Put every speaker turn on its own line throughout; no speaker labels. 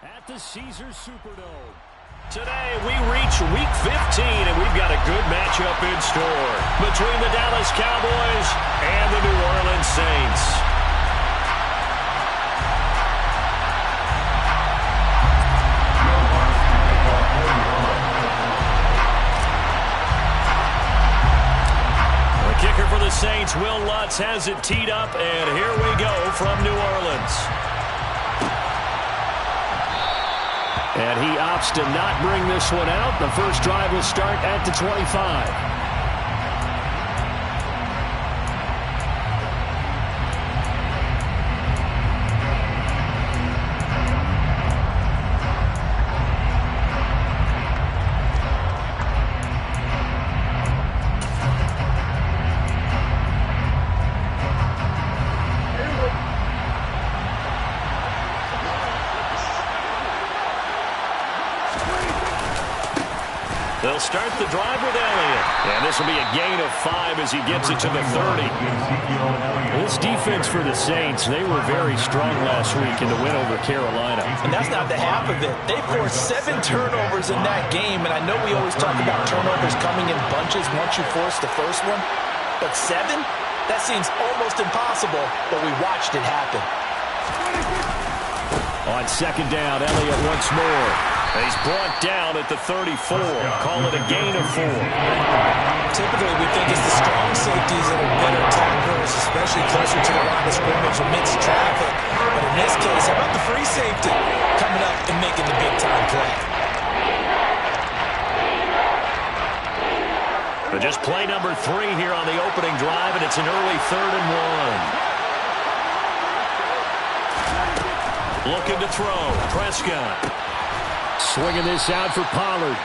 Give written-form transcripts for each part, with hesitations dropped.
At the Caesars Superdome.
Today we reach Week 15, and we've got a good matchup in store between the Dallas Cowboys and the New Orleans Saints. The kicker for the Saints, Will Lutz, has it teed up, and here we go from New Orleans. And he opts to not bring this one out. The first drive will start at the 25. They'll start the drive with Elliott. And this will be a gain of 5 as he gets it to the 30.
This defense for the Saints, they were very strong last week in the win over Carolina.
And that's not the half of it. They forced 7 turnovers in that game. And I know we always talk about turnovers coming in bunches once you force the first one. But 7? That seems almost impossible. But we watched it happen.
On second down, Elliott once more.
He's brought down at the 34. Call it a gain of 4.
Typically, we think it's the strong safeties that are better tacklers, especially closer to the line of scrimmage amidst traffic. But in this case, how about the free safety coming up and making the big-time play?
But just play number 3 here on the opening drive, and it's an early 3rd and 1. Looking to throw. Prescott.
Swinging this out for Pollard.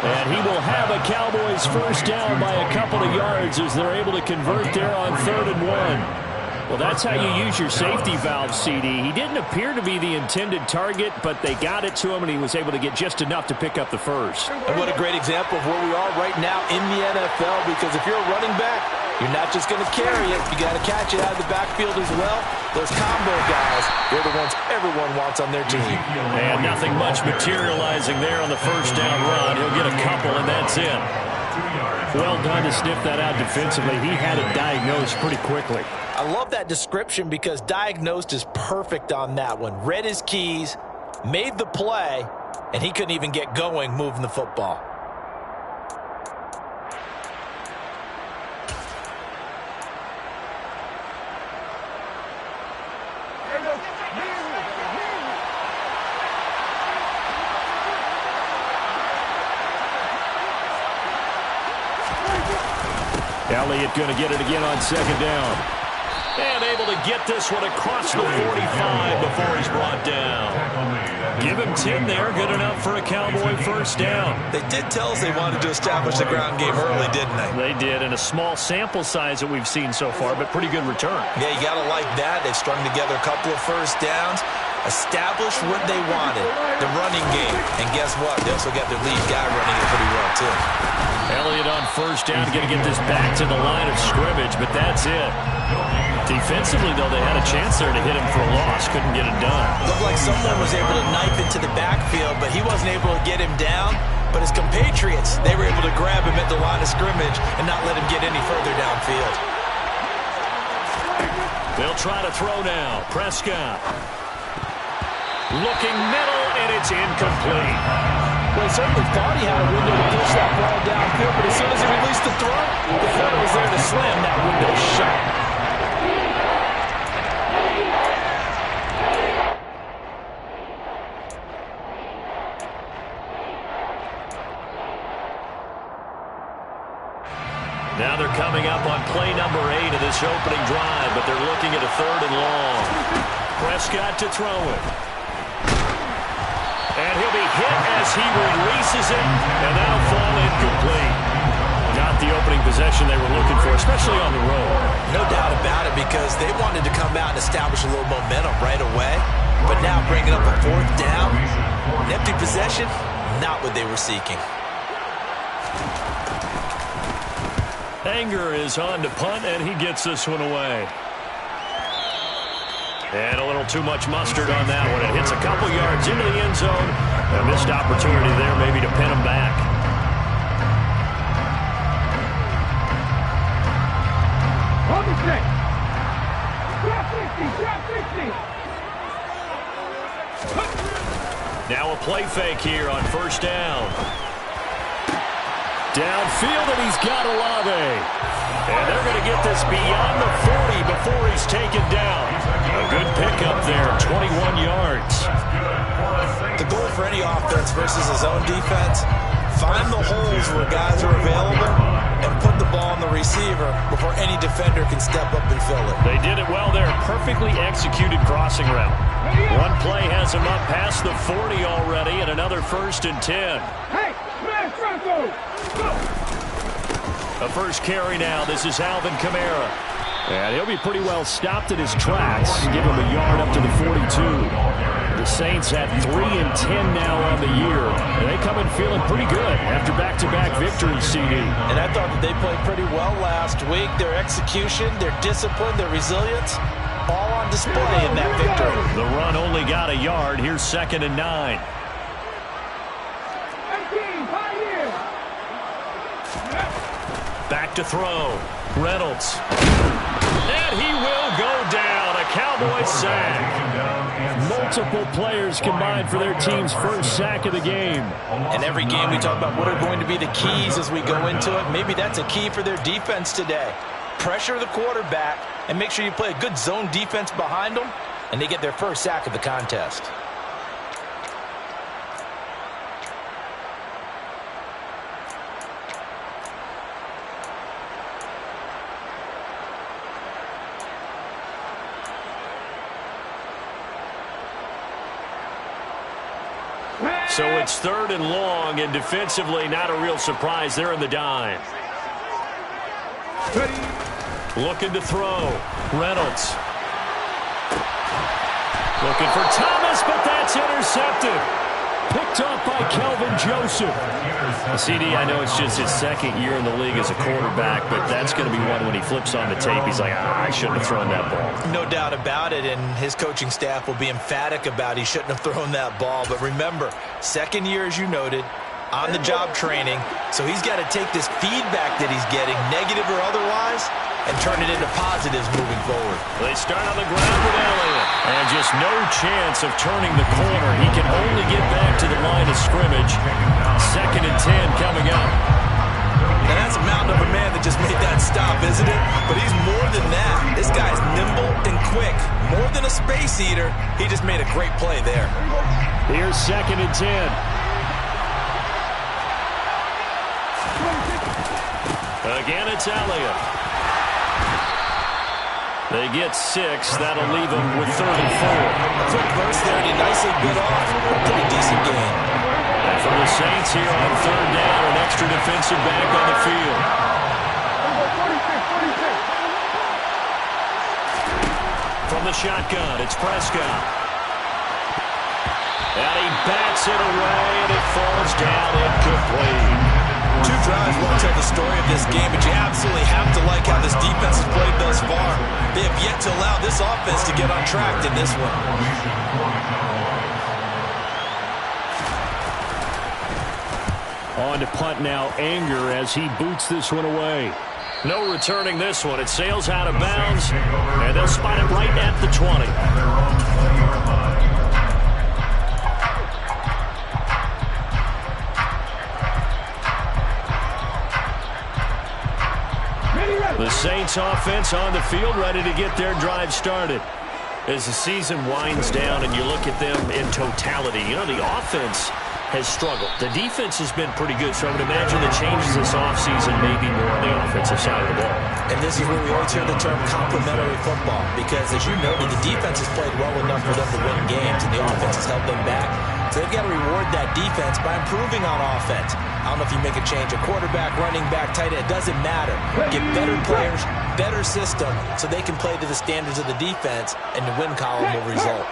And he will have a Cowboys first down by a couple of yards as they're able to convert there on 3rd and 1. Well, that's how you use your safety valve, CD. He didn't appear to be the intended target, but they got it to him, and he was able to get just enough to pick up the first.
And what a great example of where we are right now in the NFL, because if you're a running back, you're not just going to carry it. You got to catch it out of the backfield as well. Those combo guys, they're the ones everyone wants on their team.
And nothing much materializing there on the first down run. He'll get a couple, and that's it.
Well done to sniff that out defensively. He had it diagnosed pretty quickly.
I love that description because diagnosed is perfect on that one. Read his keys, made the play, and he couldn't even get going moving the football.
Elliott going to get it again on second down.
And able to get this one across the 45 before he's brought down. Give him 10 there. Good enough for a Cowboy first down.
They did tell us they wanted to establish the ground game early, didn't they?
They did, and a small sample size that we've seen so far, but pretty good return.
Yeah, you got to like that. They've strung together a couple of first downs, established what they wanted, the running game. And guess what? They also got their lead guy running it pretty well, too.
Elliott on first down, going to get this back to the line of scrimmage, but that's it. Defensively, though, they had a chance there to hit him for a loss. Couldn't get it done.
Looked like someone was able to knife into the backfield, but he wasn't able to get him down. But his compatriots, they were able to grab him at the line of scrimmage and not let him get any further downfield.
They'll try to throw now. Prescott. Looking middle, and it's incomplete.
Well, he certainly thought he had a window to push that ball downfield, but as soon as he released the throw, the defender was there to slam that window shut.
Now they're coming up on play number 8 of this opening drive, but they're looking at a 3rd and long. Prescott to throw it. And he'll be hit as he releases it, and that'll fall incomplete. Not the opening possession they were looking for, especially on the road.
No doubt about it, because they wanted to come out and establish a little momentum right away. But now bringing up a 4th down, an empty possession, not what they were seeking.
Anger is on to punt, and he gets this one away. And a little too much mustard on that one. It hits a couple yards into the end zone. A missed opportunity there maybe to pin him back.
On the check. Drop 60, drop 60.
Now a play fake here on first down.
Downfield, and he's got Olave. And they're going to get this beyond the 40 before he's taken down. A good pickup there, 21 yards.
The goal for any offense versus his own defense, find the holes where guys are available and put the ball on the receiver before any defender can step up and fill it.
They did it well there. Perfectly executed crossing route. One play has him up past the 40 already, and another 1st and 10.
Hey, smash Bronco! Go!
A first carry now. This is Alvin Kamara. And he'll be pretty well stopped in his tracks. Give him a yard up to the 42. The Saints have 3 and 10 now on the year. And they come in feeling pretty good after back-to-back victories, CD.
And I thought that they played pretty well last week. Their execution, their discipline, their resilience, all on display in that victory.
The run only got a yard. Here's 2nd and 9. Back to throw. Reynolds. And he will go down. A Cowboys sack. Multiple players combined for their team's first sack of the game.
And every game we talk about what are going to be the keys as we go into it. Maybe that's a key for their defense today. Pressure the quarterback and make sure you play a good zone defense behind them, and they get their first sack of the contest.
So it's 3rd and long, and defensively not a real surprise. They're in the dime. Looking to throw. Reynolds. Looking for Thomas, but that's intercepted. Picked up by Kelvin Joseph. CD, I know it's just his 2nd year in the league as a quarterback, but that's going to be one when he flips on the tape. He's like, I shouldn't have thrown that ball.
No doubt about it, and his coaching staff will be emphatic about he shouldn't have thrown that ball. But remember, 2nd year, as you noted, on-the-job training, so he's got to take this feedback that he's getting, negative or otherwise, and turn it into positives moving forward.
They start on the ground with Elliott. And just no chance of turning the corner. He can only get back to the line of scrimmage. 2nd and 10 coming up.
And that's a mountain of a man that just made that stop, isn't it? But he's more than that. This guy's nimble and quick. More than a space eater, he just made a great play there.
Here's 2nd and 10. Again, it's Elliott. They get 6. That'll leave them with 3rd and 4.
Quick burst there, and he nicely bit off. A pretty decent gain.
And for the Saints here on 3rd down, an extra defensive back on the field. From the shotgun, it's Prescott. And he bats it away, and it falls down incomplete.
2 drives won't tell the story of this game, but you absolutely have to like how this defense has played thus far. They have yet to allow this offense to get on track in this one.
On to punt now, Anger, as he boots this one away. No returning this one. It sails out of bounds, and they'll spot it right at the 20. The Saints offense on the field, ready to get their drive started. As the season winds down and you look at them in totality, you know, the offense has struggled. The defense has been pretty good, so I would imagine the changes this offseason may be more on the offensive side of the ball.
And this is where we always hear the term complementary football, because as you noted, the defense has played well enough for them to win games, and the offense has held them back. So they've got to reward that defense by improving on offense. I don't know if you make a change, a quarterback, running back, tight end, it doesn't matter. Get better players, better system, so they can play to the standards of the defense, and the win column will result.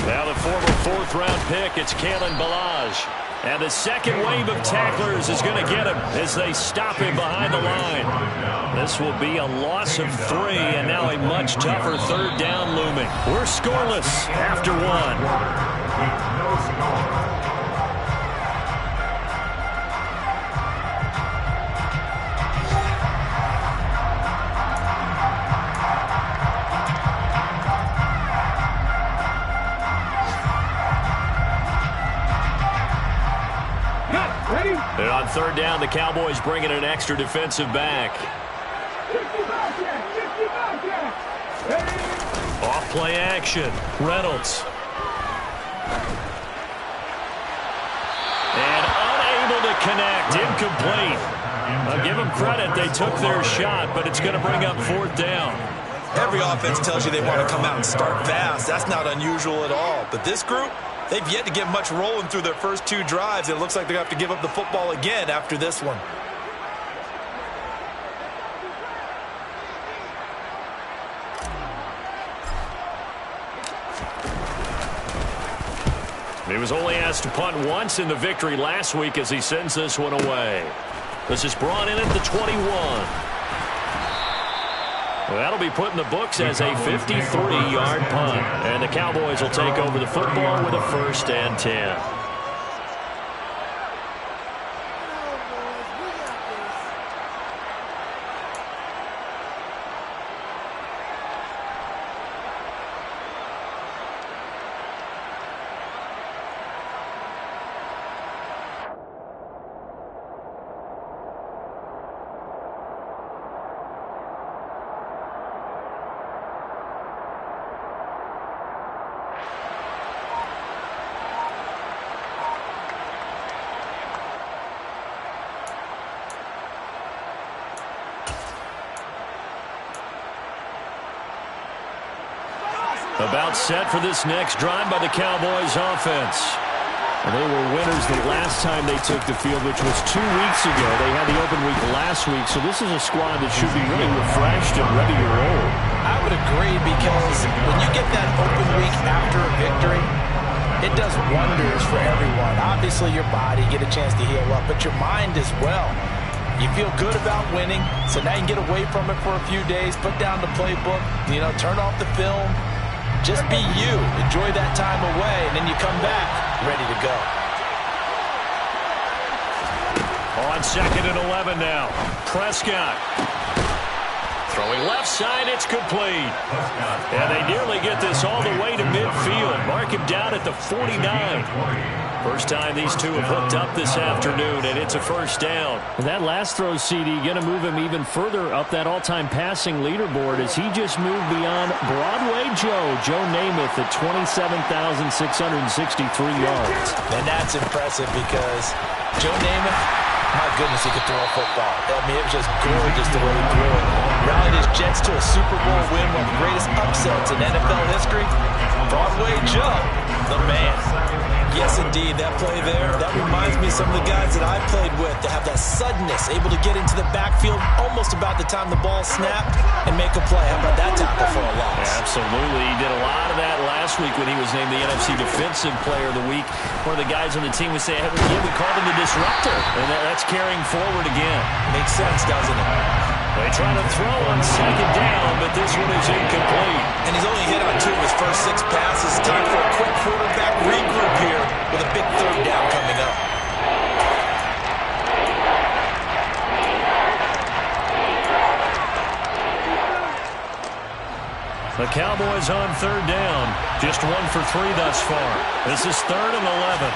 Now the former 4th-round pick, it's Kalen Ballage. And the second wave of tacklers is going to get him as they stop him behind the line. This will be a loss of 3, and now a much tougher third down looming. We're scoreless after 1. And on third down, the Cowboys bring in an extra defensive back. Off play action. Reynolds. And unable to connect. Incomplete. I'll give them credit. They took their shot, but it's going to bring up fourth down.
Every offense tells you they want to come out and start fast. That's not unusual at all. But this group, they've yet to get much rolling through their first 2 drives. It looks like they're going to have to give up the football again after this one.
He was only asked to punt once in the victory last week as he sends this one away. This is brought in at the 21. Well, that'll be put in the books as a 53-yard punt. And the Cowboys will take over the football with a 1st and 10. About set for this next drive by the Cowboys offense. And they were winners the last time they took the field, which was 2 weeks ago. They had the open week last week, so this is a squad that should be really refreshed and ready to roll.
I would agree, because when you get that open week after a victory, it does wonders for everyone. Obviously, your body, get a chance to heal up, but your mind as well. You feel good about winning, so now you can get away from it for a few days, put down the playbook, turn off the film. Just be you. Enjoy that time away, and then you come back ready to go.
On 2nd and 11 now. Prescott. Throwing left side, it's complete. And they nearly get this all the way to midfield. Mark him down at the 49. First time these two have hooked up this afternoon, and it's a 1st down. And that last throw, CD, going to move him even further up that all-time passing leaderboard as he just moved beyond Broadway Joe Namath at 27,663 yards.
And that's impressive, because Joe Namath, my goodness, he could throw a football. I mean, it was just gorgeous the way he threw it. Rallied his Jets to a Super Bowl win, one of the greatest upsets in NFL history. Broadway Joe, the man. Yes, indeed, that play there, that reminds me of some of the guys that I played with to have that suddenness, able to get into the backfield almost about the time the ball snapped and make a play. How about that tackle for a loss?
Absolutely. He did a lot of that last week when he was named the NFC Defensive Player of the Week. One of the guys on the team would say, yeah, we called him the disruptor, and that's carrying forward again.
Makes sense, doesn't it?
They try to throw on 2nd down, but this one is incomplete.
And he's only hit on 2 of his first 6 passes. Time for a quick quarterback regroup here with a big 3rd down coming up.
The Cowboys on 3rd down. Just 1 for 3 thus far. This is 3rd and 11.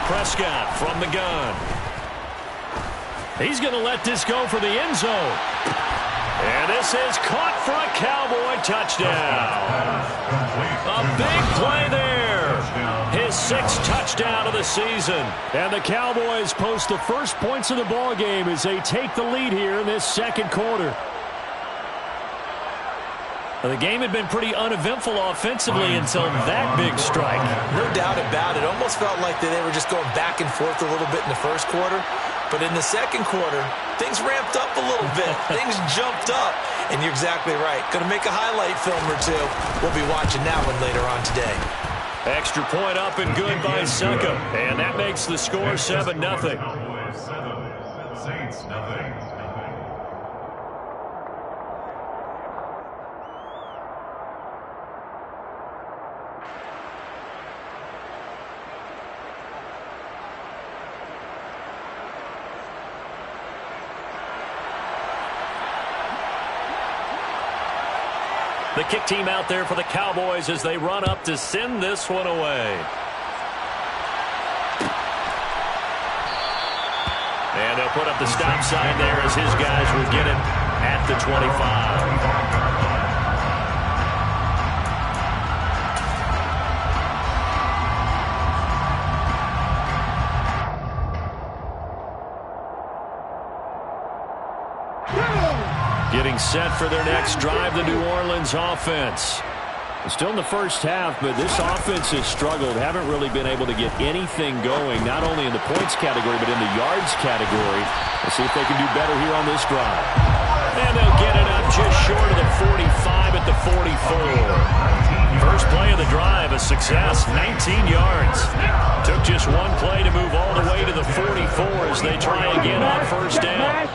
Prescott from the gun. He's going to let this go for the end zone. And this is caught for a Cowboy touchdown. A big play there. His 6th touchdown of the season. And the Cowboys post the first points of the ball game as they take the lead here in this 2nd quarter. Well, the game had been pretty uneventful offensively until that big strike.
No doubt about it. Almost felt like they were just going back and forth a little bit in the first quarter. But in the 2nd quarter, things ramped up a little bit. Things jumped up. And you're exactly right. Going to make a highlight film or 2. We'll be watching that one later on today.
Extra point up and good by Suckup. And that makes the score 7-0.
Saints, nothing.
The kick team out there for the Cowboys as they run up to send this one away. And they'll put up the stop sign there as his guys will get it at the 25. Getting set for their next drive, the New Orleans offense.
Still in the first half, but this offense has struggled. Haven't really been able to get anything going, not only in the points category, but in the yards category. Let's see if they can do better here on this drive.
And they'll get it up just short of the 45 at the 44. First play of the drive, a success, 19 yards. Took just one play to move all the way to the 44 as they try again on first down.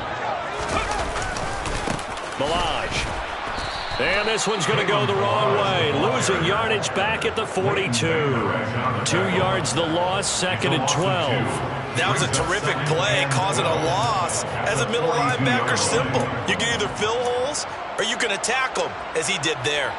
Milage. And this one's going to go the wrong way. Losing yardage back at the 42. 2 yards the loss, 2nd and 12.
That was a terrific play, causing a loss. As a middle linebacker, simple. You can either fill holes or you can attack them, as he did there.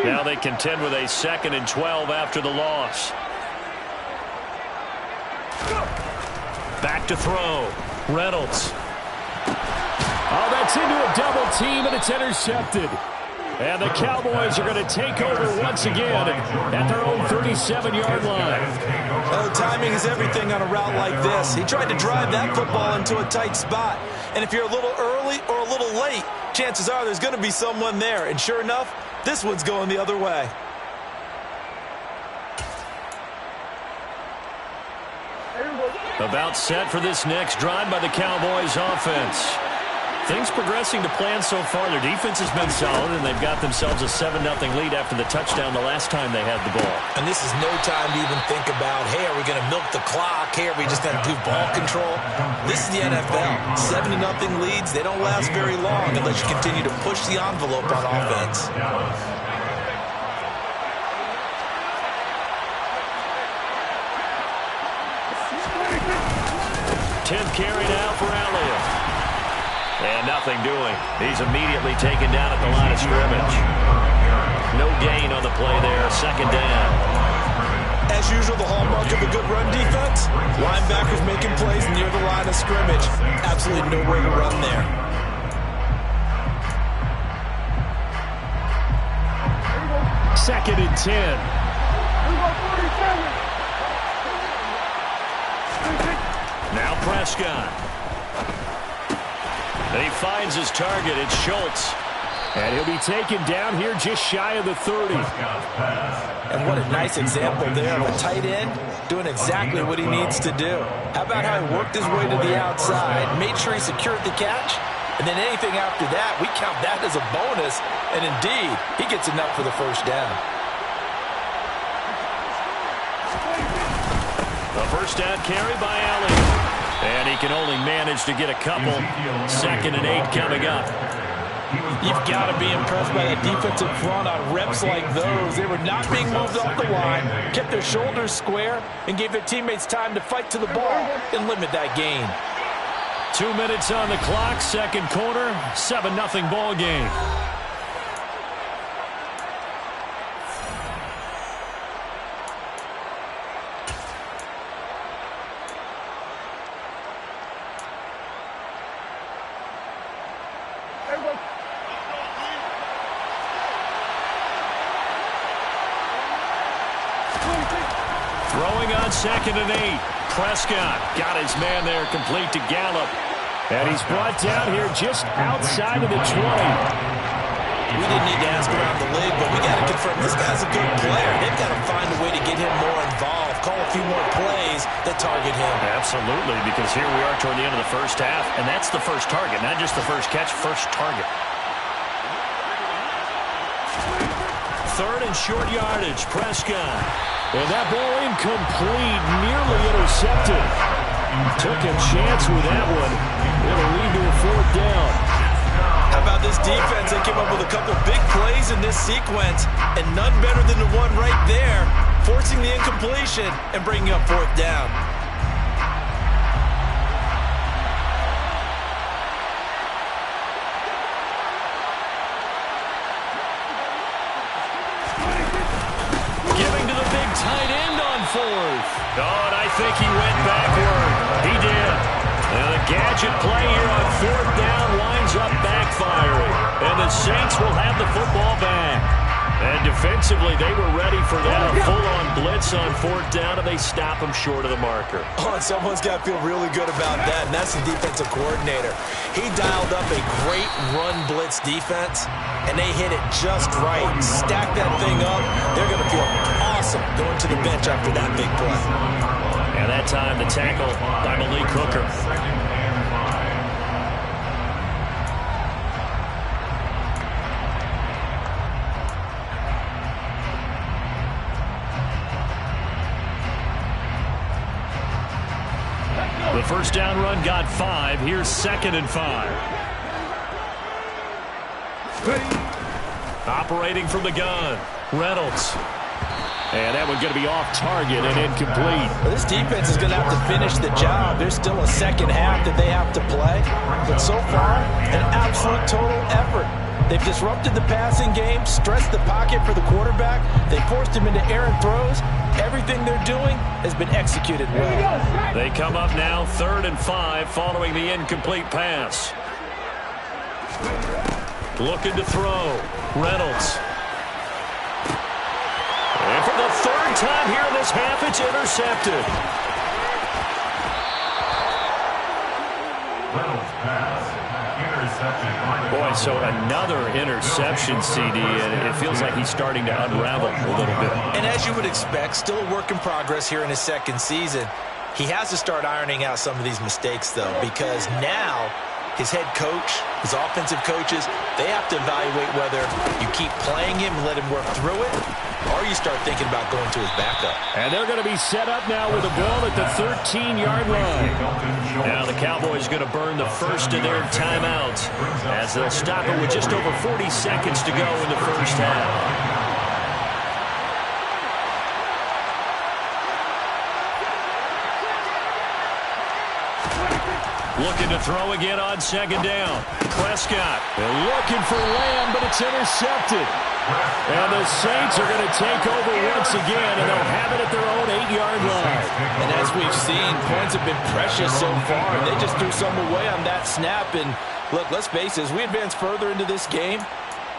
Now they contend with a 2nd and 12 after the loss. Back to throw. Reynolds.
Oh, that's into a double team, and it's intercepted. And the Cowboys are going to take over once again at their own 37-yard line.
Oh, timing is everything on a route like this. He tried to drive that football into a tight spot. And if you're a little early or a little late, chances are there's going to be someone there. And sure enough, this one's going the other way.
About set for this next drive by the Cowboys offense. Things progressing to plan so far. Their defense has been solid, and they've got themselves a 7-0 lead after the touchdown the last time they had the ball.
And this is no time to even think about, hey, are we going to milk the clock? Hey, are we just going to do ball control? This is the NFL. 7-0 leads, they don't last very long unless you continue to push the envelope on offense.
Tenth carry now for Elliott. And nothing doing. He's immediately taken down at the line of scrimmage. No gain on the play there. 2nd down.
As usual, the hallmark of a good run defense, linebackers making plays near the line of scrimmage. Absolutely nowhere to run there.
Second and 10.
Now Prescott. He finds his target. It's Schultz.
And he'll be taken down here just shy of the 30.
And what a nice example there of a tight end doing exactly what he needs to do. How about how he worked his way to the outside, made sure he secured the catch, and then anything after that, we count that as a bonus. And indeed, he gets enough for the first down.
The first down carry by Elliott. And he can only manage to get a couple. 2nd and 8 coming up.
You've got to be impressed by that defensive front on reps like those. They were not being moved off the line, kept their shoulders square, and gave their teammates time to fight to the ball and limit that gain.
2 minutes on the clock, 2nd quarter, 7-0 ball game. Throwing on 2nd and 8. Prescott got his man there complete to Gallup.
And he's brought down here just outside of the 20.
We didn't need to ask around the league, but we got to confirm this guy's a good player. They've got to find a way to get him more involved, call a few more plays that target him.
Absolutely, because here we are toward the end of the first half, and that's the first target, not just the first catch, first target. Third and short yardage, Prescott.
And that ball incomplete, nearly intercepted. Took a chance with that one. It'll lead to a fourth down.
How about this defense? They came up with a couple big plays in this sequence, and none better than the one right there, forcing the incompletion and bringing up fourth down.
Giving to the big tight end on fourth. Oh, and I think he went backward. He did. And the gadget play here on fourth down winds up backfiring. And the Saints will have the football back. And defensively, they were ready for that. A full-on blitz on fourth down, and they stop him short of the marker.
Oh, and someone's got to feel really good about that, and that's the defensive coordinator. He dialed up a great run blitz defense, and they hit it just right. Stack that thing up. They're going to feel awesome going to the bench after that big play.
And that time, the tackle by Malik Hooker. The first down run got 5. Here's 2nd and 5. Operating from the gun, Reynolds. And that one's going to be off target and incomplete.
Well, this defense is going to have to finish the job. There's still a second half that they have to play. But so far, an absolute total effort. They've disrupted the passing game, stressed the pocket for the quarterback. They forced him into errant throws. Everything they're doing has been executed well.
They come up now 3rd and 5 following the incomplete pass. Looking to throw. Reynolds. And for the 3rd time here in this half, it's intercepted.
Reynolds pass.
Boy, so another interception, CD, and it feels like he's starting to unravel a little bit.
And as you would expect, still a work in progress here in his second season. He has to start ironing out some of these mistakes, though, because now his head coach, his offensive coaches, they have to evaluate whether you keep playing him and let him work through it, or you start thinking about going to his backup.
And they're going to be set up now with a ball at the 13-yard line.
Now the Cowboys going to burn the first of their timeouts as they'll stop it with just over 40 seconds to go in the first half. Looking to throw again on 2nd down. Prescott.
They're looking for Lamb, but it's intercepted. And the Saints are going to take over once again, and they'll have it at their own 8-yard line.
And as we've seen, points have been precious so far. They just threw some away on that snap. And look, let's face it, as we advance further into this game,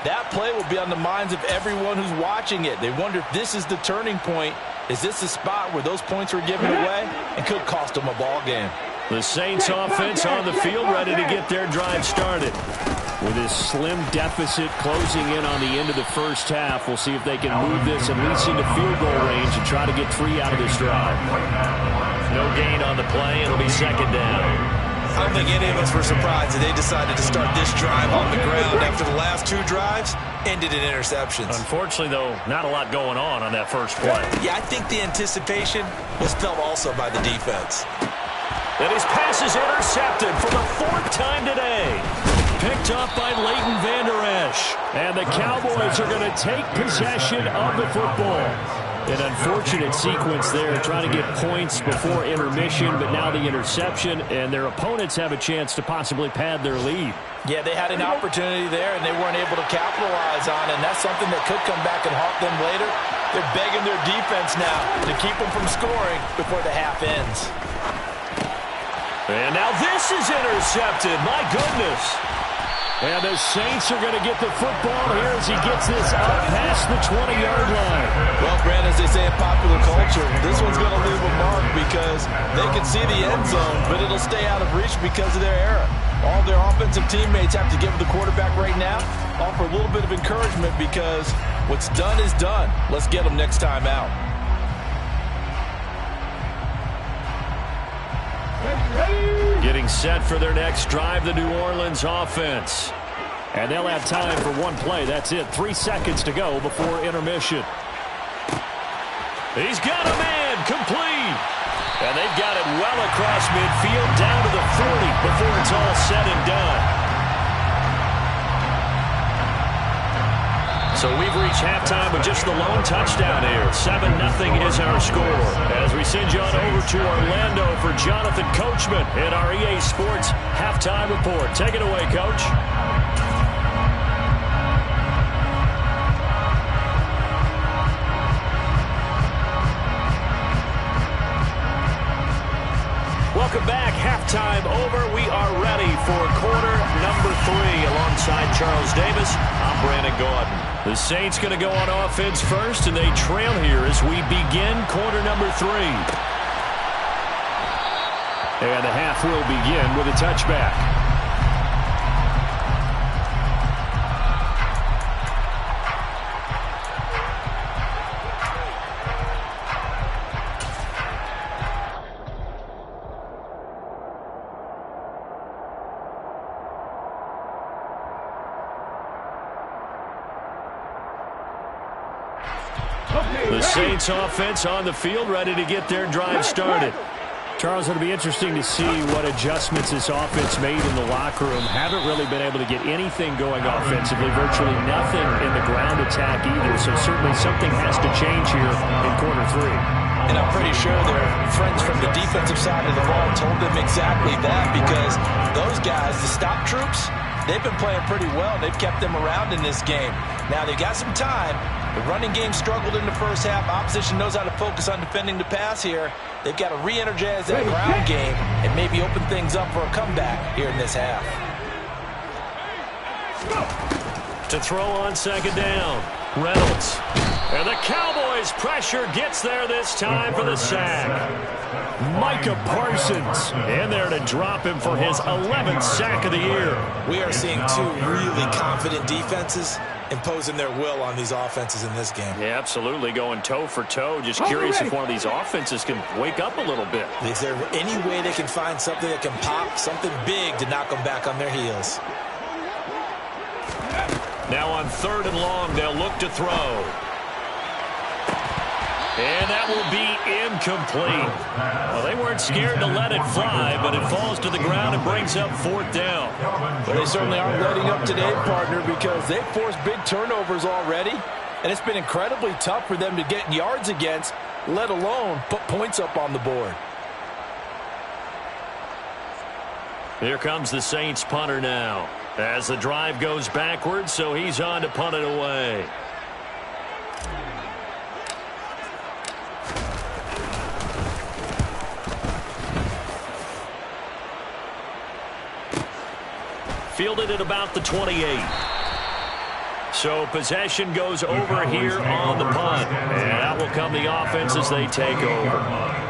that play will be on the minds of everyone who's watching it. They wonder if this is the turning point. Is this the spot where those points were given away and could cost them a ball game?
The Saints offense on the field ready to get their drive started.
With this slim deficit closing in on the end of the first half, we'll see if they can move this at least into field goal range and try to get 3 out of this drive.
No gain on the play. It'll be 2nd down.
I don't think any of us were surprised that they decided to start this drive on the ground after the last 2 drives ended in interceptions.
Unfortunately, though, not a lot going on that first play.
Yeah, I think the anticipation was felt also by the defense.
And his pass is intercepted for the 4th time today.
Picked up by Leighton Vander Esch. And the Cowboys are going to take possession of the football. An unfortunate sequence there, trying to get points before intermission, but now the interception, and their opponents have a chance to possibly pad their lead.
Yeah, they had an opportunity there, and they weren't able to capitalize on it, and that's something that could come back and haunt them later. They're begging their defense now to keep them from scoring before the half ends.
And now this is intercepted. My goodness.
And the Saints are going to get the football here as he gets this up past the 20-yard line.
Well, Brad, as they say in popular culture, this one's going to leave a mark because they can see the end zone, but it'll stay out of reach because of their error. All their offensive teammates have to give the quarterback right now, offer a little bit of encouragement because what's done is done. Let's get them next time out.
Getting set for their next drive, the New Orleans offense. And they'll have time for one play. That's it. 3 seconds to go before intermission. He's got a man complete. And they've got it well across midfield down to the 40 before it's all said and done. So we've reached halftime with just the lone touchdown here. 7-0 is our score. As we send you on over to Orlando for Jonathan Coachman in our EA Sports Halftime Report. Take it away, Coach. Welcome back. Halftime over. We are ready for quarter number 3. Alongside Charles Davis, I'm Brandon Gaudin. The Saints going to go on offense first, and they trail here as we begin quarter number 3. And the half will begin with a touchback. The Saints offense on the field, ready to get their drive started. Charles, it'll be interesting to see what adjustments this offense made in the locker room. Haven't really been able to get anything going offensively, virtually nothing in the ground attack either. So certainly something has to change here in quarter 3.
And I'm pretty sure their friends from the defensive side of the ball told them exactly that, because those guys, the stop troops, they've been playing pretty well. They've kept them around in this game. Now they've got some time. The running game struggled in the first half. Opposition knows how to focus on defending the pass here. They've got to re-energize that ground game and maybe open things up for a comeback here in this half.
To throw on second down, Reynolds. And the Cowboys' pressure gets there this time for the sack. Micah Parsons in there to drop him for his 11th sack of the year.
We are seeing two really confident defenses imposing their will on these offenses in this game.
Yeah, absolutely, going toe for toe. Just curious if one of these offenses can wake up a little bit.
Is there any way they can find something that can pop, something big to knock them back on their heels?
Now on 3rd and long, they'll look to throw. And that will be incomplete. Well, they weren't scared to let it fly, but it falls to the ground and brings up 4th down.
Well, they certainly aren't letting up today, partner, because they've forced big turnovers already, and it's been incredibly tough for them to get yards against, let alone put points up on the board.
Here comes the Saints punter now, as the drive goes backwards, so he's on to punt it away. Fielded at about the 28. So possession goes over here on the punt. And out will come the offense as they take over.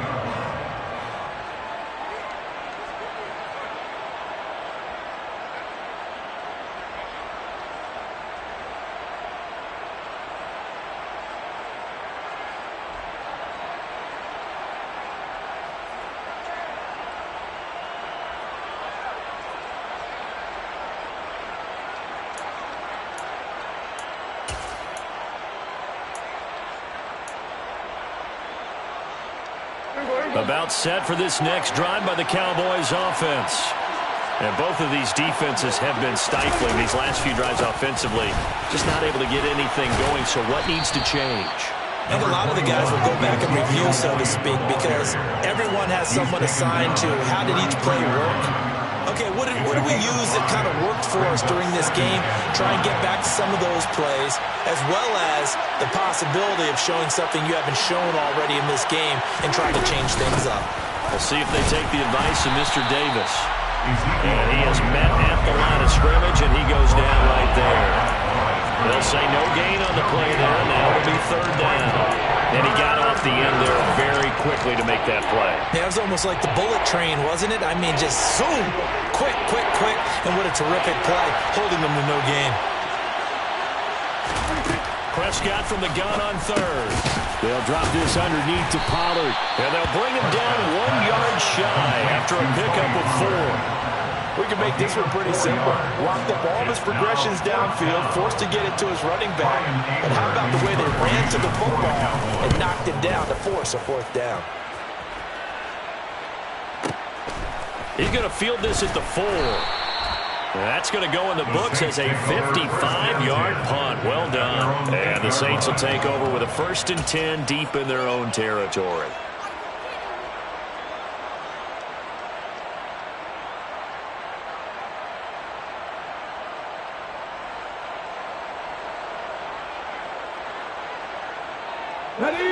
About set for this next drive by the Cowboys offense. And both of these defenses have been stifling these last few drives offensively. Just not able to get anything going, so what needs to change?
And a lot of the guys will go back and review, so to speak, because everyone has someone assigned to how did each play work. Okay, what did we use that kind of worked for us during this game? Try and get back to some of those plays, as well as the possibility of showing something you haven't shown already in this game and trying to change things up.
We'll see if they take the advice of Mr. Davis. And he is met at the line of scrimmage, and he goes down right there. They'll say no gain on the play there. Now it'll be 3rd down.
And he got off the end there very quickly to make that play.
Yeah, it was almost like the bullet train, wasn't it? I mean, just zoom, quick, quick, quick, and what a terrific play, holding them to no gain.
Prescott from the gun on third. They'll drop this underneath to Pollard. And they'll bring him down 1 yard shy after a pickup of 4.
We can make this one pretty simple. Locked up all of his progressions downfield, forced to get it to his running back. But how about the way they ran to the football and knocked him down to force a 4th down?
He's going to field this at the 4. That's going to go in the books as a 55-yard punt. Well done. And the Saints will take over with a 1st and 10 deep in their own territory.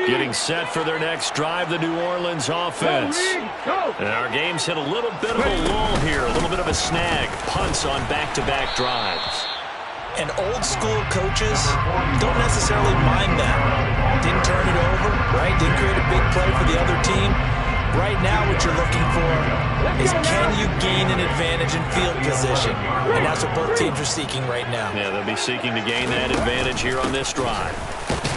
Getting set for their next drive, the New Orleans offense. And our game's hit a little bit of a lull here, a little bit of a snag. Punts on back-to-back drives.
And old school coaches don't necessarily mind that. Didn't turn it over, right? Didn't create a big play for the other team. Right now what you're looking for is can you gain an advantage in field position? And that's what both teams are seeking right now.
Yeah, they'll be seeking to gain that advantage here on this drive.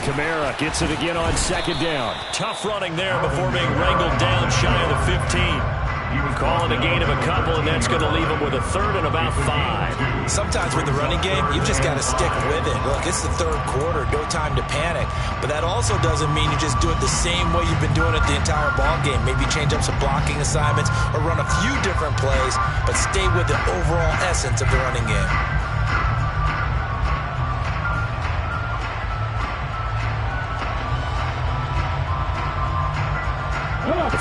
Kamara gets it again on 2nd down. Tough running there before being wrangled down shy of the 15. Calling a gain of a couple, and that's going to leave him with a 3rd and about 5.
Sometimes with the running game, you've just got to stick with it. Look, it's the 3rd quarter, no time to panic. But that also doesn't mean you just do it the same way you've been doing it the entire ball game. Maybe change up some blocking assignments or run a few different plays, but stay with the overall essence of the running game.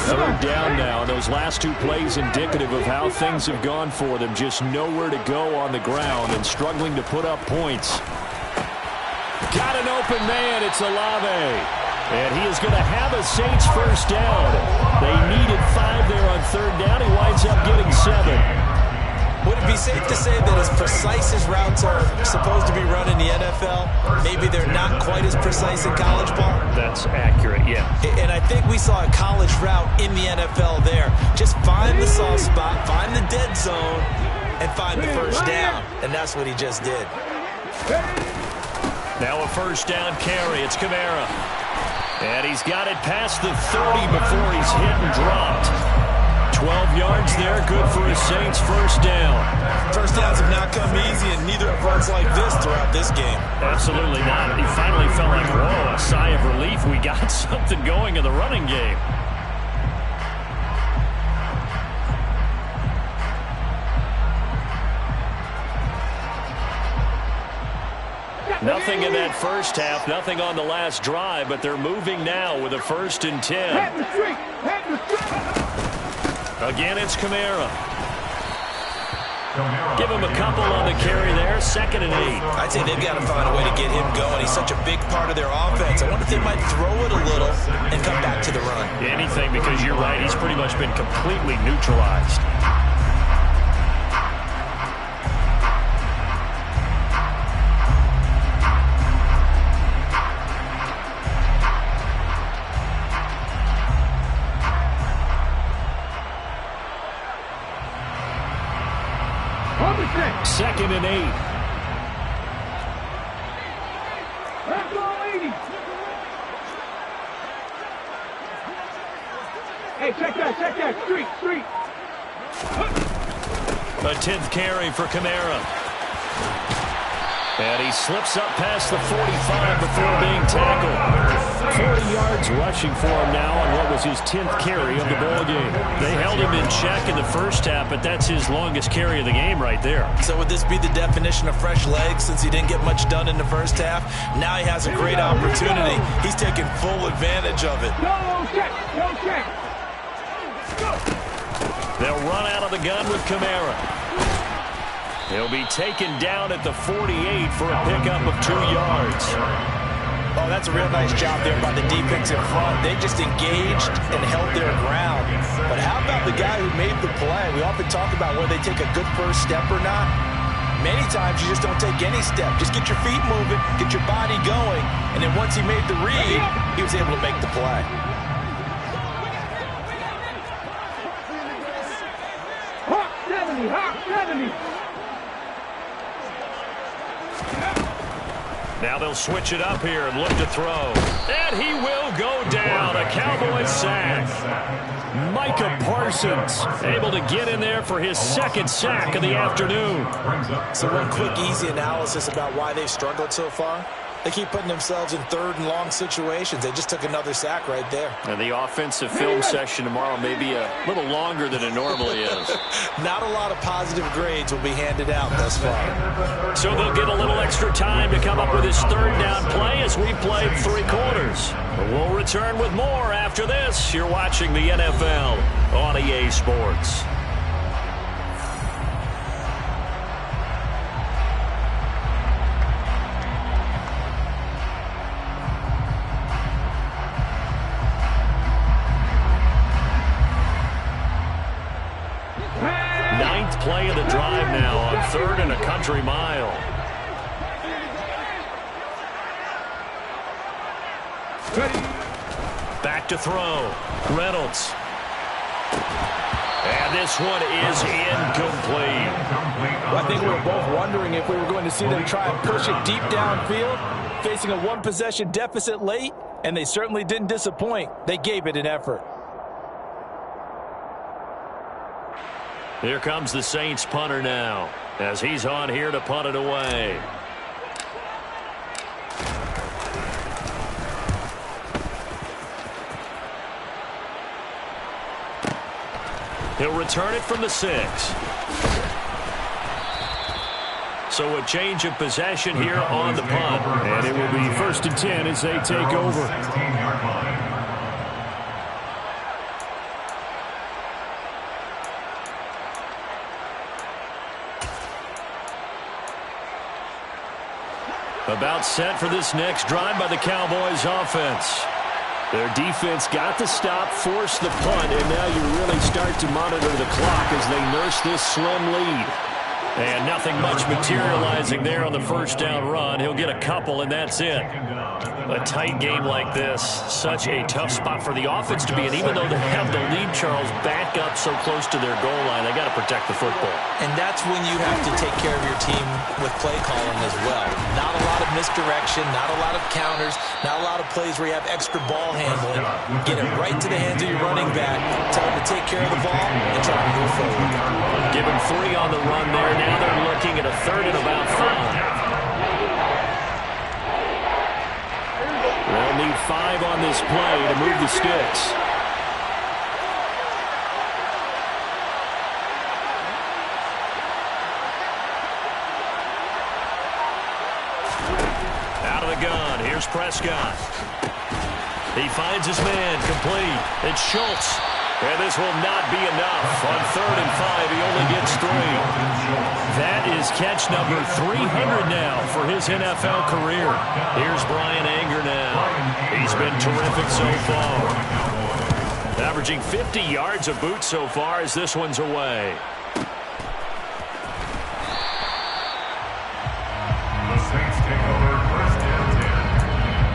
3rd down now. Those last 2 plays indicative of how things have gone for them. Just nowhere to go on the ground and struggling to put up points. Got an open man. It's Olave. And he is going to have a Saints 1st down. They needed 5 there on 3rd down. He winds up getting 7.
Would it be safe to say that as precise as routes are supposed to be run in the NFL, maybe they're not quite as precise in college ball?
That's accurate, yeah.
And I think we saw a college route in the NFL there. Just find the soft spot, find the dead zone, and find the 1st down. And that's what he just did.
Now a 1st down carry. It's Kamara. And he's got it past the 30 before he's hit and dropped. 12 yards there, good for his Saints 1st down.
1st downs have not come easy, and neither have runs like this throughout this game.
Absolutely not. He finally felt like, whoa, a sigh of relief. We got something going in the running game. Nothing in that 1st half, nothing on the last drive, but they're moving now with a 1st and 10. Again, it's Kamara. Give him a couple on the carry there. 2nd and 8.
I'd say they've got to find a way to get him going. He's such a big part of their offense. I wonder if they might throw it a little and come back to the run.
Anything, because you're right. He's pretty much been completely neutralized. Second and 8.
Hey, check that, street.
A 10th carry for Kamara. And he slips up past the 45 before being tackled. 40 yards rushing for him now on what was his 10th carry of the ball game. They held him in check in the 1st half, but that's his longest carry of the game right there.
So would this be the definition of fresh legs since he didn't get much done in the 1st half? Now he has a great opportunity. He's taking full advantage of it.
No check.
They'll run out of the gun with Kamara. He'll be taken down at the 48 for a pickup of 2 yards.
Oh, that's a real nice job there by the defense in front. They just engaged and held their ground. But how about the guy who made the play? We often talk about whether they take a good 1st step or not. Many times you just don't take any step. Just get your feet moving, get your body going, and then once he made the read, he was able to make the play.
Hawk 70, Hawk 70.
Now they'll switch it up here and look to throw. And he will go down. A Cowboys sack.
Micah Parsons able to get in there for his second sack of the afternoon.
So one quick, easy analysis about why they've struggled so far. They keep putting themselves in third and long situations. They just took another sack right there.
And the offensive film session tomorrow may be a little longer than it normally is.
Not a lot of positive grades will be handed out thus far.
So they'll get a little extra time to come up with his third down play as we played 3 quarters. But we'll return with more after this. You're watching the NFL on EA Sports.
Play of the drive now on 3rd and a country mile.
Back to throw. Reynolds. And this one is incomplete.
Well, I think we were both wondering if we were going to see them try and push it deep downfield, facing a one-possession deficit late, and they certainly didn't disappoint. They gave it an effort.
Here comes the Saints punter now, as he's on here to punt it away. He'll return it from the 6. So a change of possession here on the punt.
And it will be 1st and 10 as they take over.
About set for this next drive by the Cowboys offense.
Their defense got the stop, forced the punt, and now you really start to monitor the clock as they nurse this slim lead.
And nothing much materializing there on the first down run. He'll get a couple, and that's it. A tight game like this, such a tough spot for the offense to be in. Even though they have the lead, Charles, back up so close to their goal line, they got to protect the football.
And that's when you have to take care of your team with play calling as well. Not a lot of misdirection, not a lot of counters, not a lot of plays where you have extra ball handling. Get it right to the hands of your running back, tell him to take care of the ball, and try to move forward.
Give him 3 on the run there. Now they're looking at a 3rd and about 5.
They'll need 5 on this play to move the sticks.
Out of the gun. Here's Prescott. He finds his man complete. It's Schultz. And this will not be enough. On 3rd and 5, he only gets 3. That is catch number 300 now for his NFL career. Here's Brian Anger now. He's been terrific so far. Averaging 50 yards a boot so far as this one's away.
The Saints take over 1st and 10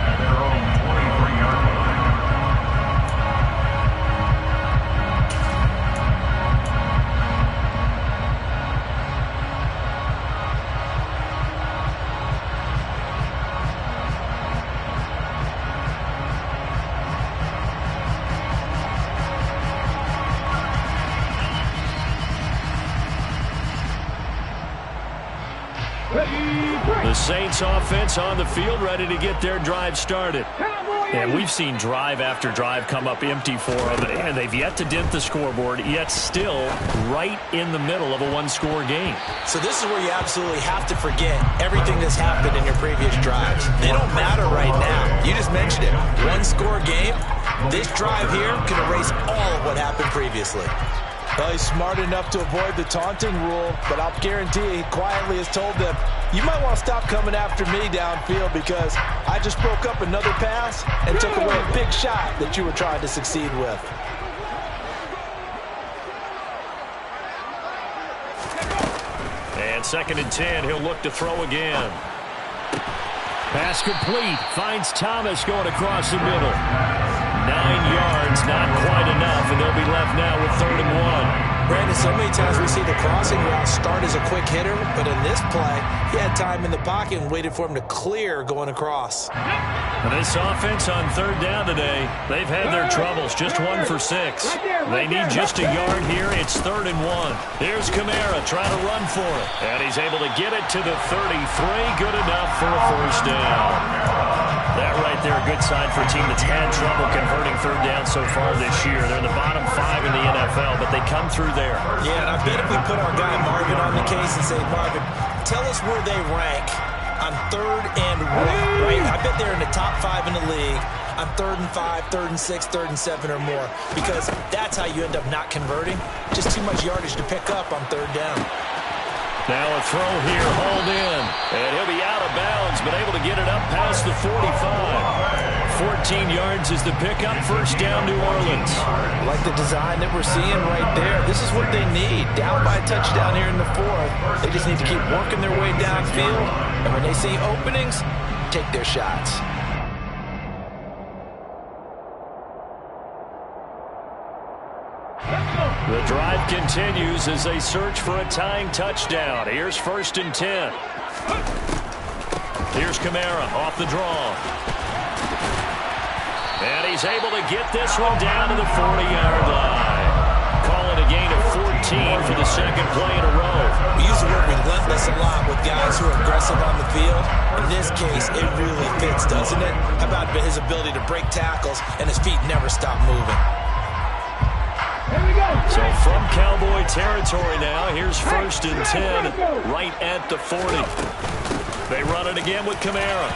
at their own 23-yard line.
The Saints offense on the field ready to get their drive started. And we've seen drive after drive come up empty for them, and they've yet to dent the scoreboard, yet still right in the middle of a one-score game.
So this is where you absolutely have to forget everything that's happened in your previous drives. They don't matter right now. You just mentioned it. One-score game. This drive here can erase all of what happened previously. Well, he's smart enough to avoid the taunting rule, but I'll guarantee he quietly has told them, you might want to stop coming after me downfield because I just broke up another pass and took away a big shot that you were trying to succeed with.
And And 2nd and 10, he'll look to throw again.
Pass complete. Finds Thomas going across the middle. 9 yards, not quite enough, and they'll be left now with 3rd and 1.
Brandon, so many times we see the crossing route start as a quick hitter, but in this play, he had time in the pocket and waited for him to clear going across.
And this offense on 3rd down today, they've had their troubles, just 1 for 6. They need just a yard here. It's 3rd and 1. Here's Kamara trying to run for it. And he's able to get it to the 33. Good enough for a 1st down. That right there, a good sign for a team that's had trouble converting 3rd down so far this year. They're in the bottom 5 in the NFL, but they come through there.
Yeah, and I bet if we put our guy Marvin on the case and say, Marvin, tell us where they rank on 3rd and 1, right? I bet they're in the top 5 in the league on 3rd and 5, 3rd and 6, 3rd and 7 or more, because that's how you end up not converting. Just too much yardage to pick up on 3rd down.
Now a throw here, hauled in, and he'll be out of bounds, but able to get it up past the 45. 14 yards is the pickup, 1st down, New Orleans.
Like the design that we're seeing right there. This is what they need. Down by a touchdown here in the 4th. They just need to keep working their way downfield, and when they see openings, take their shots.
The drive continues as they search for a tying touchdown. Here's 1st and 10. Here's Kamara off the draw. And he's able to get this one down to the 40-yard line. Call it a gain of 14 for the 2nd play in a row.
We use the word relentless a lot with guys who are aggressive on the field. In this case, it really fits, doesn't it? How about his ability to break tackles and his feet never stop moving?
So from Cowboy territory now, here's 1st and 10 right at the 40. They run it again with Kamara.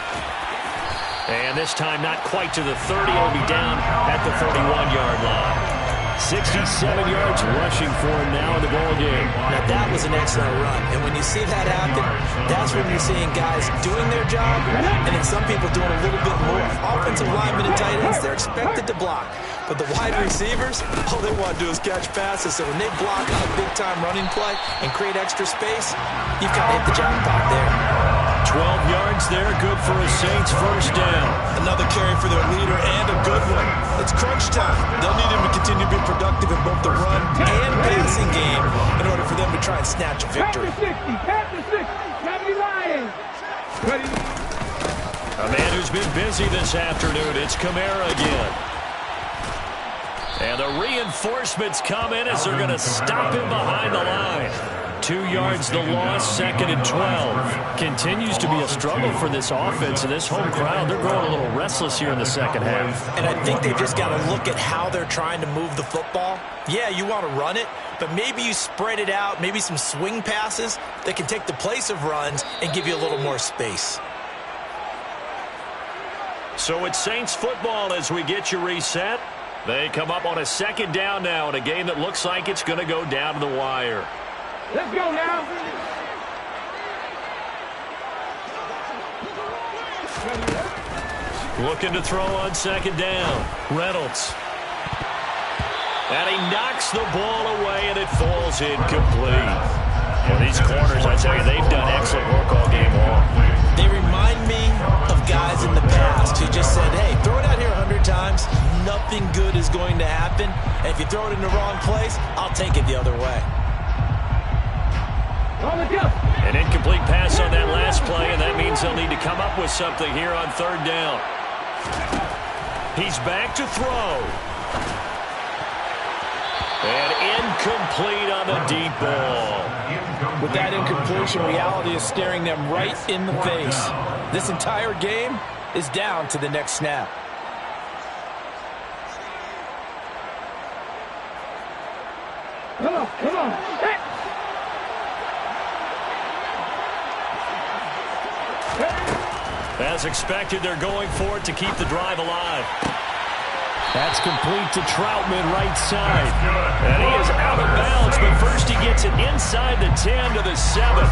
And this time not quite to the 30. It'll be down at the 31-yard line.
67 yards rushing for him now in the ball game.
Now that was an excellent run. And when you see that happen, that's when you're seeing guys doing their job and then some people doing a little bit more. Offensive linemen and tight ends, they're expected to block. But the wide receivers, all they want to do is catch passes. So when they block on a big-time running play and create extra space, you've kind of hit the jackpot there.
12 yards there, good for a Saints 1st down.
Another carry for their leader and a good one. It's crunch time. They'll need him to continue to be productive in both the run and passing game in order for them to try and snatch a victory.
Pass the 60, County Lions. Ready?
A man who's been busy this afternoon, it's Kamara again. And the reinforcements come in as they're going to stop him behind the line. 2 yards the loss, 2nd and 12. Continues to be a struggle for this offense and this home crowd. They're growing a little restless here in the 2nd half.
And I think they've just got to look at how they're trying to move the football. Yeah, you want to run it, but maybe you spread it out, maybe some swing passes that can take the place of runs and give you a little more space.
So it's Saints football as we get you reset. They come up on a 2nd down now in a game that looks like it's going to go down to the wire.
Let's go now.
Looking to throw on 2nd down. Reynolds. And he knocks the ball away, and it falls incomplete. Well, these corners, I tell you, they've done excellent work all game long.
They remind me of guys in the past who just said, hey, throw it out here 100 times. Nothing good is going to happen. And if you throw it in the wrong place, I'll take it the other way.
An incomplete pass on that last play, and that means they'll need to come up with something here on 3rd down. He's back to throw. And incomplete on the deep ball.
With that incompletion, reality is staring them right in the face. This entire game is down to the next snap.
Come on, come on. Hey.
As expected, they're going for it to keep the drive alive.
That's complete to Troutman, right side.
And he is out of bounds, but first he gets it inside the 10 to the 7.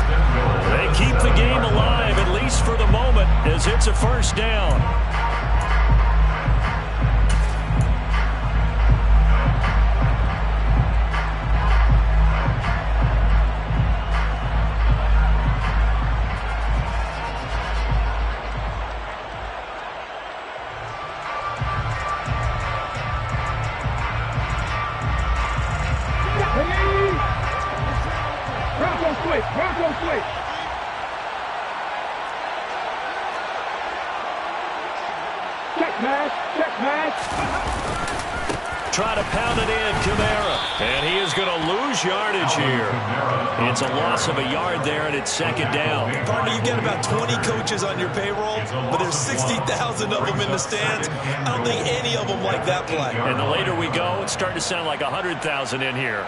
They keep the game alive, at least for the moment, as it's a 1st down.
switch. Bronco switch. Check match. Check match.
Try to pound it in, Kamara. And he is going to lose yardage here. It's a loss of a yard there, and it's second down.
Partner, you get about 20 coaches on your payroll, but there's 60,000 of them in the stands. I don't think any of them like that play.
And the later we go, it's starting to sound like 100,000 in here.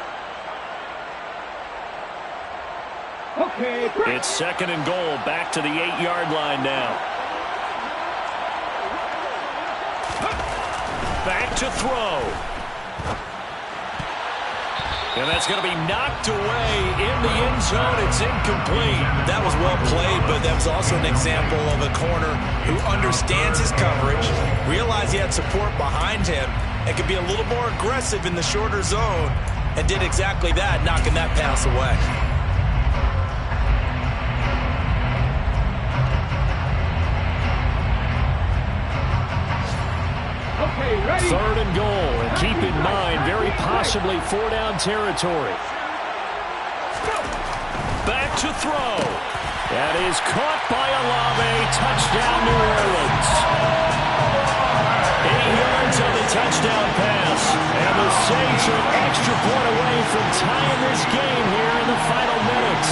Okay.
It's second and goal, back to the 8-yard line now. Back to throw. And that's going to be knocked away in the end zone. It's incomplete.
That was well played, but that was also an example of a corner who understands his coverage, realized he had support behind him, and could be a little more aggressive in the shorter zone, and did exactly that, knocking that pass away.
Third and goal, and keep in mind, very possibly 4-down territory. Back to throw. That is caught by Olave. Touchdown, New Orleans. 8 yards on the touchdown pass. And the Saints are an extra point away from tying this game here in the final minutes.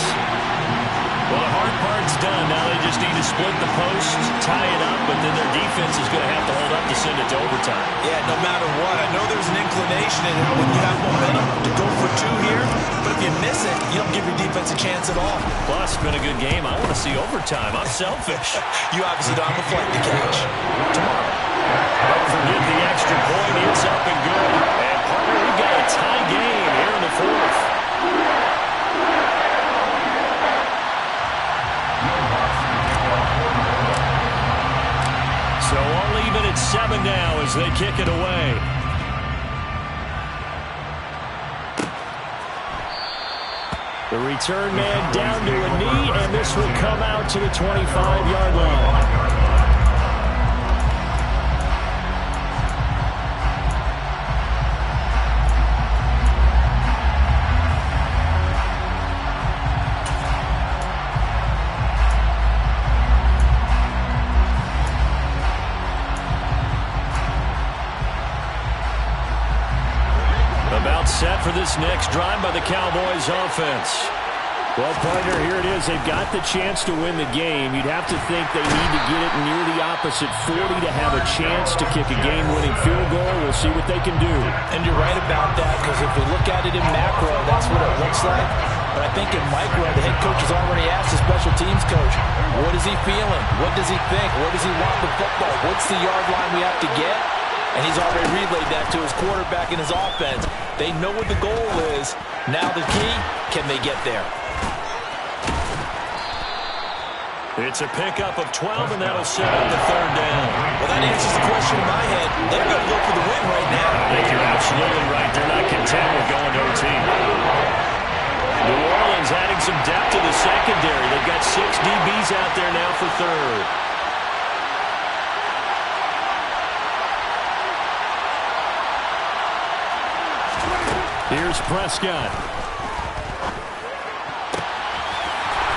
Well, the hard part's done. Now they just need to split the post, tie it up, but then their defense is going to have to hold up to send it to overtime.
Yeah, no matter what. I know there's an inclination in when you have momentum to go for 2 here, but if you miss it, you don't give your defense a chance at all.
Plus, it's been a good game. I want to see overtime. I'm selfish.
You obviously don't have a flight to catch. Tomorrow.
Don't forget the extra point. It's up and good. And, partner, we've got a tie game here in the fourth. So all even at 7 now as they kick it away. The return man down to a knee, and this will come out to the 25-yard line. Set for this next drive by the Cowboys offense.
Well, partner, here it is. They've got the chance to win the game. You'd have to think they need to get it near the opposite 40 to have a chance to kick a game-winning field goal. We'll see what they can do.
And you're right about that, because if we look at it in macro, that's what it looks like. But I think in micro, the head coach has already asked the special teams coach, what is he feeling? What does he think? Where does he want the football? What's the yard line we have to get? And he's already relayed that to his quarterback and his offense. They know what the goal is. Now the key, can they get there?
It's a pickup of 12, and that'll set up the third down.
Well, that answers the question in my head. They're going to go for the win right now.
I think you're absolutely right. They're not content with going to OT. New Orleans adding some depth to the secondary. They've got 6 DBs out there now for third.
Here's Prescott.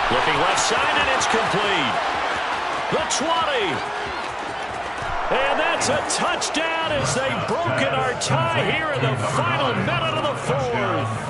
Looking left side, and it's complete. The 20. And that's a touchdown as they've broken our tie here in the final minute of the fourth.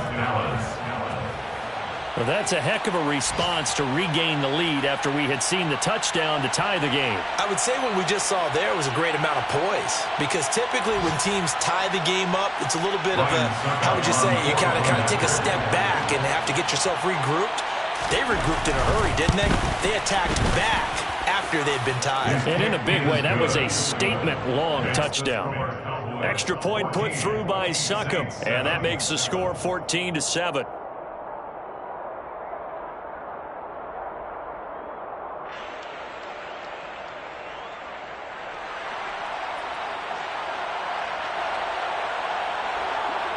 Well, that's a heck of a response to regain the lead after we had seen the touchdown to tie the game.
I would say what we just saw there was a great amount of poise, because typically when teams tie the game up, it's a little bit of a, how would you say, you kind of take a step back and have to get yourself regrouped. They regrouped in a hurry, didn't they? They attacked back after they'd been tied.
And in a big way, that was a statement-long touchdown. Extra point put through by Succop, and that makes the score 14-7.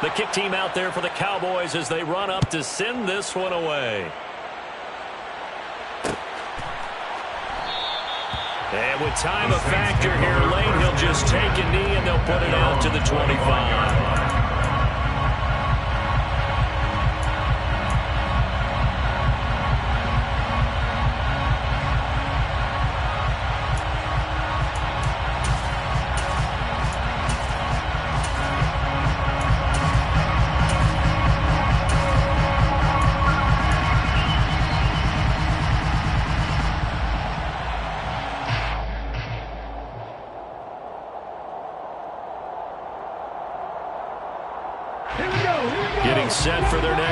The kick team out there for the Cowboys as they run up to send this one away. And with time a factor here, Lane, he'll just take a knee and they'll put it out to the 25.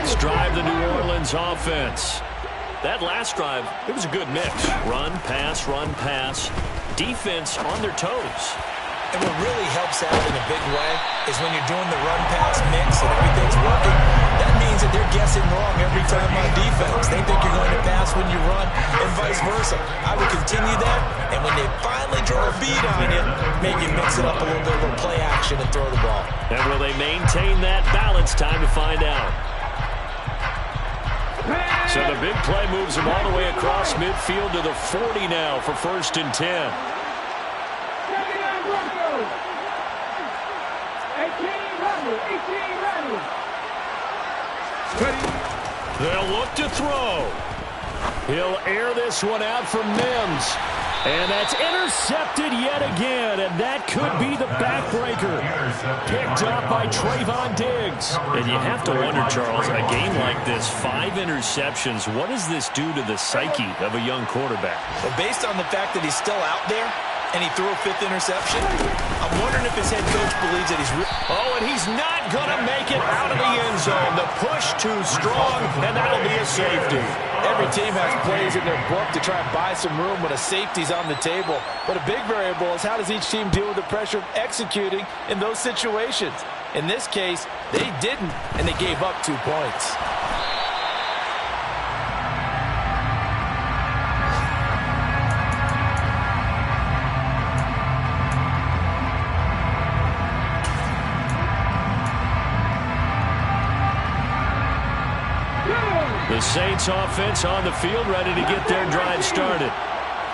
next drive, the New Orleans offense. That last drive, it was a good mix. Run, pass, defense on their toes.
And what really helps out in a big way is when you're doing the run-pass mix and everything's working, that means that they're guessing wrong every time on defense. They think you're going to pass when you run and vice versa. I would continue that, and when they finally draw a beat on you, maybe mix it up a little bit with play action and throw the ball.
And will they maintain that balance? Time to find out. So the big play moves them all the way across midfield to the 40 now for 1st and 10. They'll look to throw. He'll air this one out for Mims. And that's intercepted yet again, and that could be the backbreaker. Picked up by Trayvon Diggs. And you have to wonder, Charles, a game like this, 5 interceptions, what does this do to the psyche of a young quarterback?
Well, based on the fact that he's still out there, and he threw a 5th interception, I'm wondering if his head coach believes that he's...
Oh, and he's not going to make it out of the end zone. The push too strong, and that'll be a safety.
Every team has plays in their book to try and buy some room when a safety's on the table. But a big variable is how does each team deal with the pressure of executing in those situations. In this case, they didn't, and they gave up 2 points.
The Saints offense on the field, ready to get their drive started.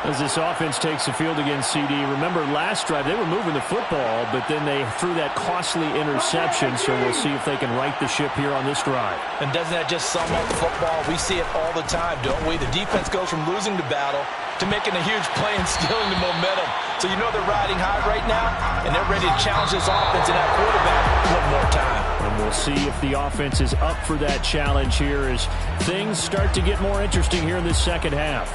As this offense takes the field against CD, remember last drive they were moving the football, but then they threw that costly interception, so we'll see if they can right the ship here on this drive.
And doesn't that just sum up football? We see it all the time, don't we? The defense goes from losing the battle to making a huge play and stealing the momentum. So you know they're riding high right now, and they're ready to challenge this offense and that quarterback one more time.
And we'll see if the offense is up for that challenge here as things start to get more interesting here in this second half.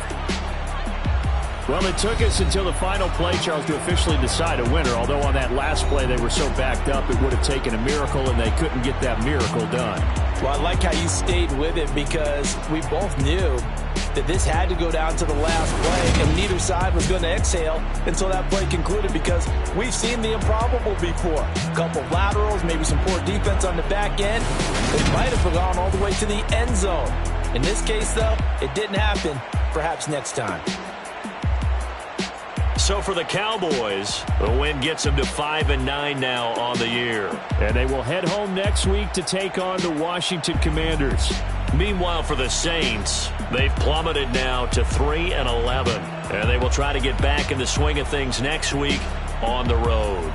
Well, it took us until the final play, Charles, to officially decide a winner, although on that last play they were so backed up it would have taken a miracle, and they couldn't get that miracle done.
Well, I like how you stayed with it because we both knew that this had to go down to the last play, and neither side was going to exhale until that play concluded because we've seen the improbable before. A couple laterals, maybe some poor defense on the back end. It might have gone all the way to the end zone. In this case, though, it didn't happen. Perhaps next time.
So for the Cowboys, the win gets them to 5-9 now on the year.
And they will head home next week to take on the Washington Commanders.
Meanwhile, for the Saints, they've plummeted now to 3-11. And they will try to get back in the swing of things next week on the road.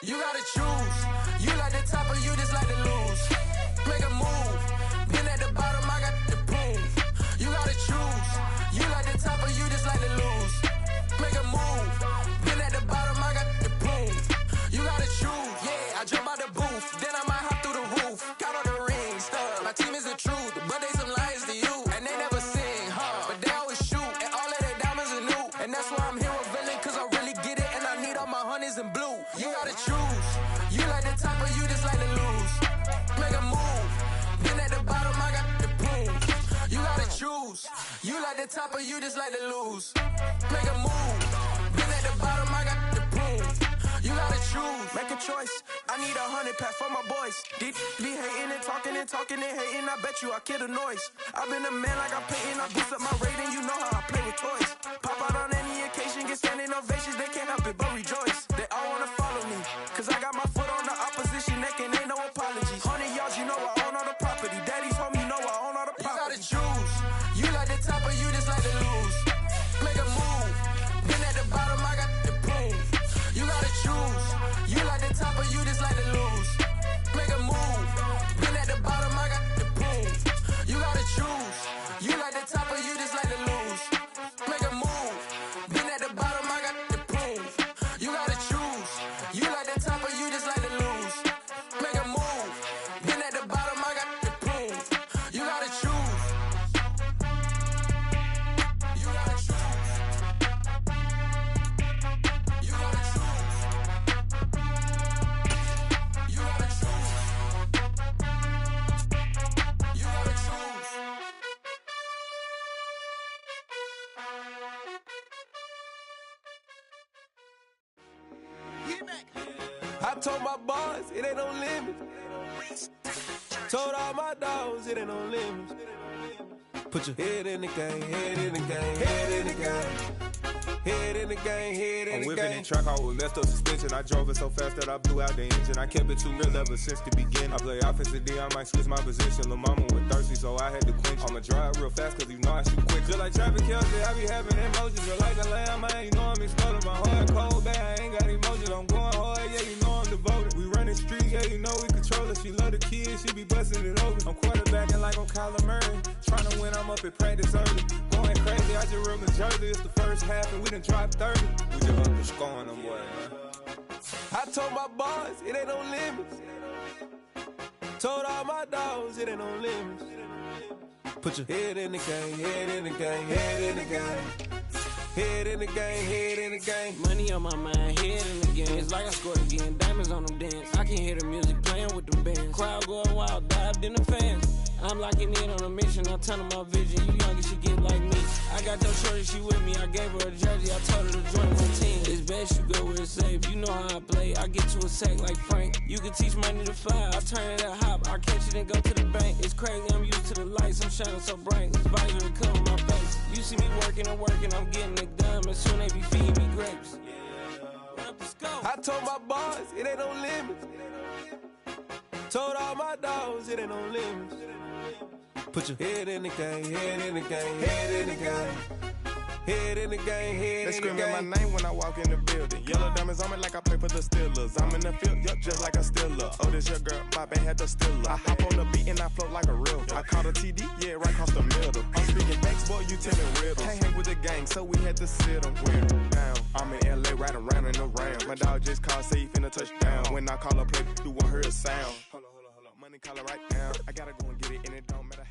You gotta choose. You like the top or you just like to lose. Make a move. Been at the bottom, I got the boom. You gotta choose. You like the top or you just like to lose. Make a move. Been at the bottom, I got the boom. You gotta choose. Yeah, I jump out the booth. Then I might hop through the roof. Count all the rings. My team is the truth, but they some liars to you. And they never sing, but they always shoot. And all of their diamonds are new. And that's why I'm here with villain, cause I really get it. And I need all my honeys in blue. You gotta choose. You like the top or you just like to lose. Make a move. Been at the bottom, I got the boom. You gotta choose. You like the top or you just like to lose. Make a move. Been at the bottom, I got the boom. You gotta choose. Make a choice. I need 100 pack for my boys. Deep be hating and talking and hating. I bet you I kill the noise. I've been a man like I'm painting. I boost up my rating. You know how I play with toys. Pop out on any occasion, get standing ovations. They can't help it but rejoice. They all wanna follow me, cause I got my foot on the opposition neck and ain't no apologies. 100 yards, you know I own all the property. Daddy's home, you know I own all the property. You gotta choose. You like the top or you just like to lose. Make a move. Been at the bottom, I got the boom. You gotta choose. You like the top or you just like to lose. Make a move. Been at the bottom, I got the boom. You gotta choose. You like the top or you just like to lose. Make a move. I told my boys it ain't no limit. Told all my dogs it ain't no limit. Put your head in the game, head in the game, head in the game. Head in the game, head in the game. I'm whipping in track, I was messed up suspension. I drove it so fast that I blew out the engine. I kept it too real ever since the beginning. I play offensive D, I might switch my position. Lil' mama was thirsty, so I had to quench. I'ma drive real fast, cause you know I shoot quick. Just like traffic Kelsey, I be having emojis. Just like a lamb, man, you know I'm exploding. My heart cold, bad, I ain't got emojis. I'm going hard, yeah, you know I'm devoted. We running streets, yeah, you know we control it. She love the kids, she be busting it over. I'm quarterbacking like I'm Kyler Murray. Trying to win, I'm up at practice early. Going crazy, I just real Jersey. It's the first half and we done dropped 30. We just underscoring them, boy, man. I told my boys it ain't no limits. Told all my dogs it ain't no limits. Put your head in the game, head in the game, head in the game. Head in the game, head in the game.
Money on my mind, head in the game. It's like I scored again, diamonds on them dance. I can hear the music playing with them bands. Crowd going wild, dived in the fans. I'm locking in on a mission, I'm telling my vision. You young and she get like me. I got your shorty, she with me. I gave her a jersey, I told her to join my team. It's best you go where it's safe. You know how I play. I get to a sack like Frank. You can teach money to fly. I turn it up hop. I catch it and go to the bank. It's crazy, I'm used to the lights. I'm shining so bright. This visor will cover my face. You see me working and working, I'm getting it done. And soon they be feeding me grapes.
I told my boys it ain't no limits. Told all my dogs it ain't no limits. Put your head in the game, head in the game, head in the game. Head in the game, head in the game.
They screaming my name when I walk in the building. Yellow diamonds on me like I play for the Steelers. I'm in the field, yup, just like a Steeler. Oh, this your girl, my band had the Steeler. I hop on the beat and I float like a real. I caught a TD, yeah, right across the middle. I'm speaking banks, boy, you telling riddles. Can't hang with the gang, so we had to sit them down. I'm in LA, riding around in the round. My dog just called, say he finna touchdown. When I call a play, you won't hear a sound. Hold on, money calling right now. I gotta go and get it, and it don't matter how.